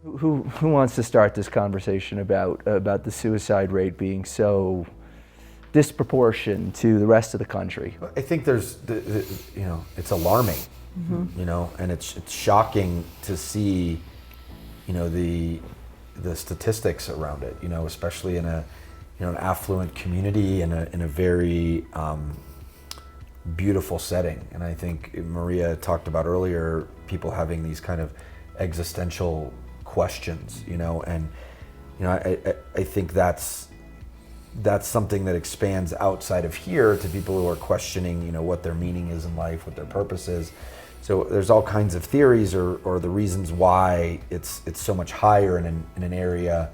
Who wants to start this conversation about the suicide rate being so disproportionate to the rest of the country? I think there's, it's alarming, and it's shocking to see, the statistics around it, especially in an affluent community in a very beautiful setting. And I think Maria talked about earlier, people having these kind of existential questions, and I think that's something that expands outside of here to people who are questioning, what their meaning is in life, what their purpose is. So there's all kinds of theories or the reasons why it's so much higher in an area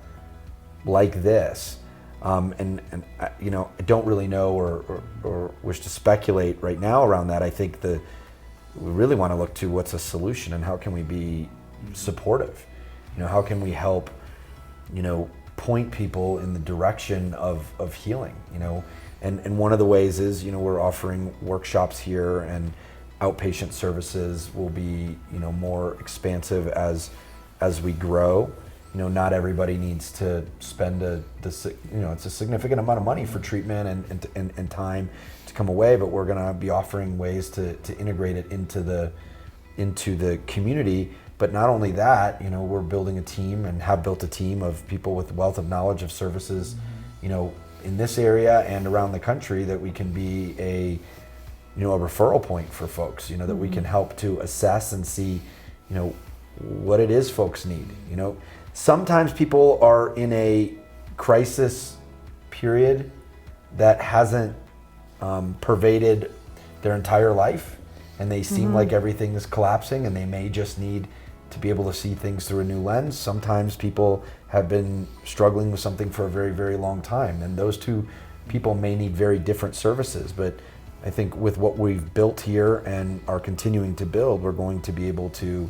like this. And I don't really know or wish to speculate right now around that. I think we really want to look to what's a solution and how can we be supportive. How can we help, point people in the direction of healing, and one of the ways is, we're offering workshops here, and outpatient services will be, more expansive as we grow. Not everybody needs to spend it's a significant amount of money for treatment and time to come away, but we're gonna be offering ways to integrate it into the community. But not only that, we're building a team and have built a team of people with wealth of knowledge of services, in this area and around the country, that we can be a referral point for folks, that we can help to assess and see, what it is folks need. Sometimes people are in a crisis period that hasn't pervaded their entire life, and they seem like everything is collapsing, and they may just need to be able to see things through a new lens. Sometimes people have been struggling with something for a very, very long time, and those two people may need very different services. But I think with what we've built here and are continuing to build, we're going to be able to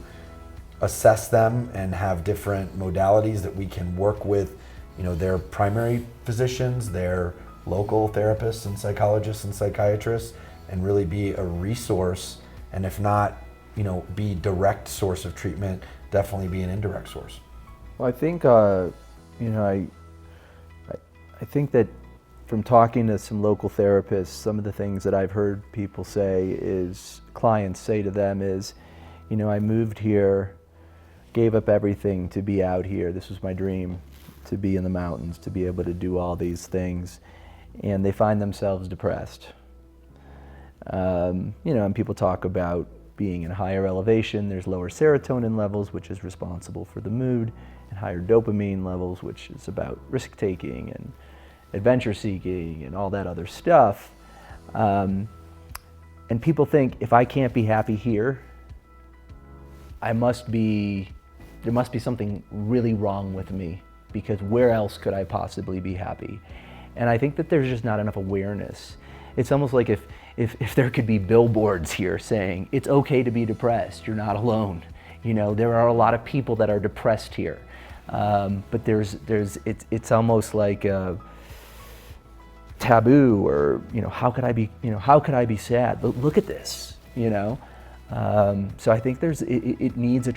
assess them and have different modalities that we can work with, their primary physicians, their local therapists and psychologists and psychiatrists, and really be a resource, and if not, be direct source of treatment, definitely be an indirect source. Well, I think, I think that from talking to some local therapists, some of the things that I've heard people say is, clients say to them is, I moved here, gave up everything to be out here. This was my dream, to be in the mountains, to be able to do all these things. And they find themselves depressed. And people talk about being in higher elevation, there's lower serotonin levels, which is responsible for the mood, and higher dopamine levels, which is about risk-taking and adventure-seeking and all that other stuff. And people think, if I can't be happy here, there must be something really wrong with me, because where else could I possibly be happy? And I think that there's just not enough awareness. It's almost like if there could be billboards here saying, it's okay to be depressed, you're not alone. There are a lot of people that are depressed here. But it's almost like a taboo, or, how could I be sad? Look at this, So I think it needs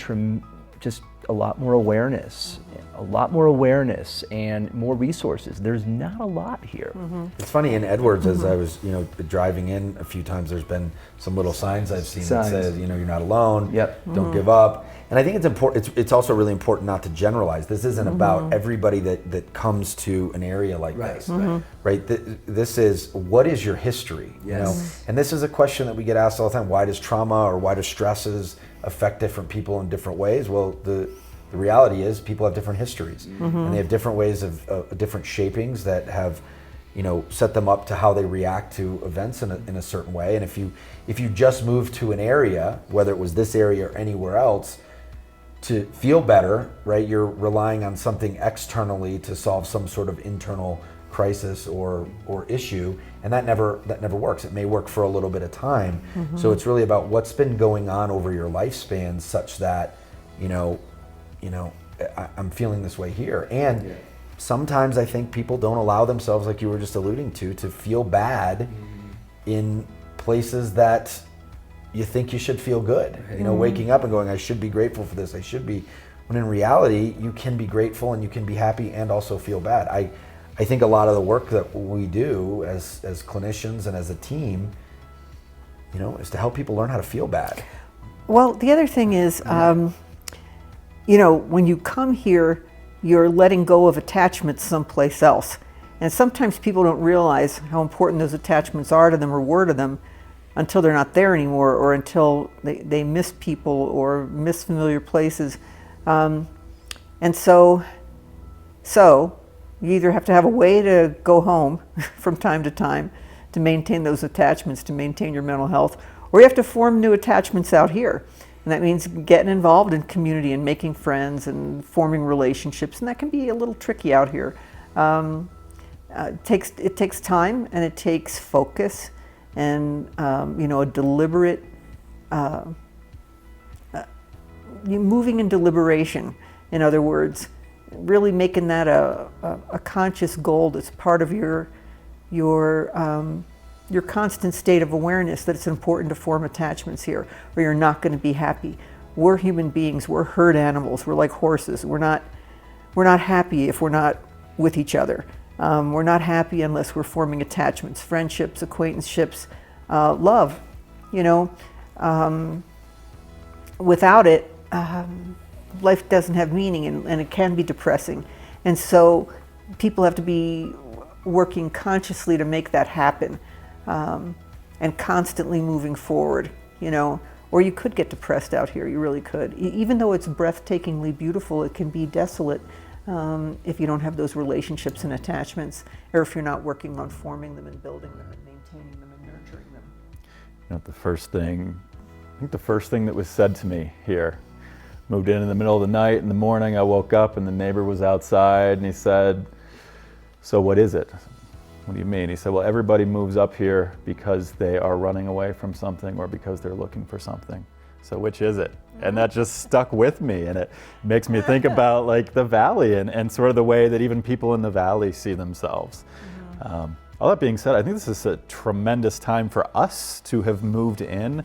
just a lot more awareness and more resources. There's not a lot here. It's funny, in Edwards, as I was, driving in a few times, there's been some little signs I've seen that says, you're not alone. Yep. Don't give up. And I think it's important. It's also really important not to generalize. This isn't about everybody that comes to an area like this, right? This is, what is your history? And this is a question that we get asked all the time. Why does trauma or why do stresses affect different people in different ways? Well, the reality is, people have different histories, and they have different ways of different shapings that have, set them up to how they react to events in a certain way. And if you just move to an area, whether it was this area or anywhere else, to feel better, right? You're relying on something externally to solve some sort of internal crisis or issue, and that never works. It may work for a little bit of time. So it's really about what's been going on over your lifespan, such that I'm feeling this way here. And sometimes I think people don't allow themselves, like you were just alluding to feel bad in places that you think you should feel good. Waking up and going, I should be grateful for this, I should be when in reality, you can be grateful and you can be happy and also feel bad. I think a lot of the work that we do as clinicians and as a team, you know, is to help people learn how to feel bad. Well, the other thing is, you know, when you come here, you're letting go of attachments someplace else. And sometimes people don't realize how important those attachments are to them or were to them until they're not there anymore, or until they miss people or miss familiar places. And so you either have to have a way to go home from time to time to maintain those attachments, to maintain your mental health, or you have to form new attachments out here. And that means getting involved in community and making friends and forming relationships, and that can be a little tricky out here. It takes time, and it takes focus, and you know, a deliberate, moving in deliberation. In other words, really making that a conscious goal that's part of your constant state of awareness that it's important to form attachments here, or you're not going to be happy. We're human beings. We're herd animals. We're like horses. We're not happy if we're not with each other. We're not happy unless we're forming attachments, friendships, acquaintanceships, love. You know, without it, life doesn't have meaning, and it can be depressing. And so people have to be working consciously to make that happen, and constantly moving forward, you know, or you could get depressed out here. You really could. Even though it's breathtakingly beautiful, it can be desolate if you don't have those relationships and attachments, or if you're not working on forming them and building them and maintaining them and nurturing them. You know, I think the first thing that was said to me here, moved in the middle of the night. In the morning I woke up and the neighbor was outside, and he said, "So what is it?" "What do you mean?" He said, "Well, everybody moves up here because they are running away from something or because they're looking for something. So which is it?" And that just stuck with me, and it makes me think about like the valley and sort of the way that even people in the valley see themselves. All that being said, I think this is a tremendous time for us to have moved in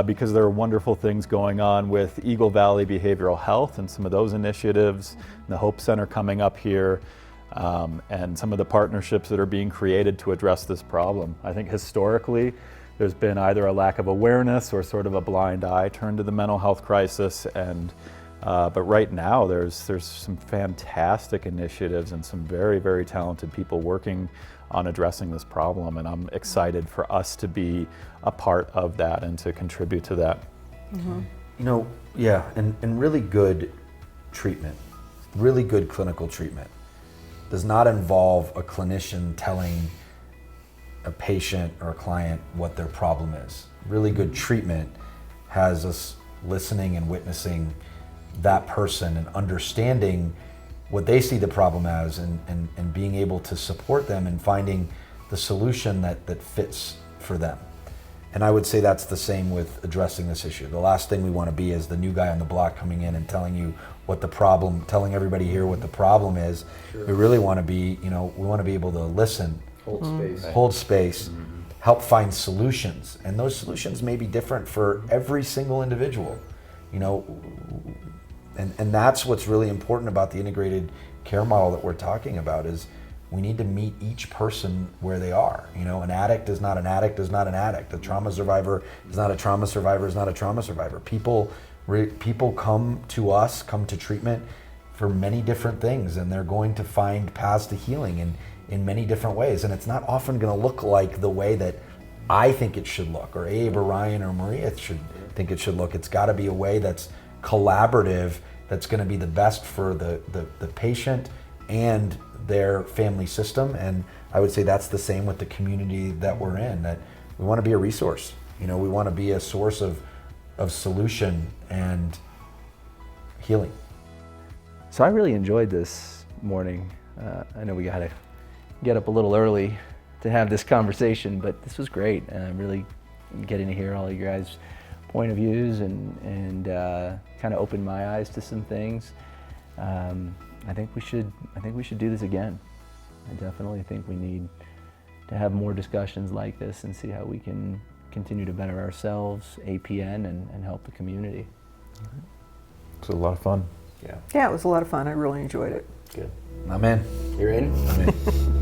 because there are wonderful things going on with Eagle Valley Behavioral Health and some of those initiatives, the Hope Center coming up here, and some of the partnerships that are being created to address this problem. I think historically, there's been either a lack of awareness or sort of a blind eye turned to the mental health crisis, and but right now there's some fantastic initiatives and some very, very talented people working on addressing this problem, and I'm excited for us to be a part of that and to contribute to that. You know, yeah, and really good treatment, really good clinical treatment does not involve a clinician telling a patient or a client what their problem is. Really good treatment has us listening and witnessing that person and understanding what they see the problem as, and being able to support them in finding the solution that fits for them. And I would say that's the same with addressing this issue. The last thing we want to be is the new guy on the block coming in and telling you what the problem, telling everybody here what the problem is. Sure. We really want to be, you know, we want to be able to listen, hold space, help find solutions. And those solutions may be different for every single individual, you know, and that's what's really important about the integrated care model that we're talking about, is we need to meet each person where they are. You know, an addict is not an addict is not an addict. A trauma survivor is not a trauma survivor is not a trauma survivor. People come to us, come to treatment for many different things, and they're going to find paths to healing in many different ways. And it's not often going to look like the way that I think it should look, or Abe or Ryan or Maria should think it should look. It's got to be a way that's collaborative, that's going to be the best for the patient and their family system. And I would say that's the same with the community that we're in, that we want to be a resource. You know, we want to be a source of solution and healing. So I really enjoyed this morning. I know we got to get up a little early to have this conversation, but this was great. Really getting to hear all of your guys' point of views and kind of opened my eyes to some things. I think we should do this again. I definitely think we need to have more discussions like this and see how we can continue to better ourselves, APN, and help the community. It was a lot of fun. Yeah. Yeah, it was a lot of fun. I really enjoyed it. Good. I'm in. You're in? I'm in.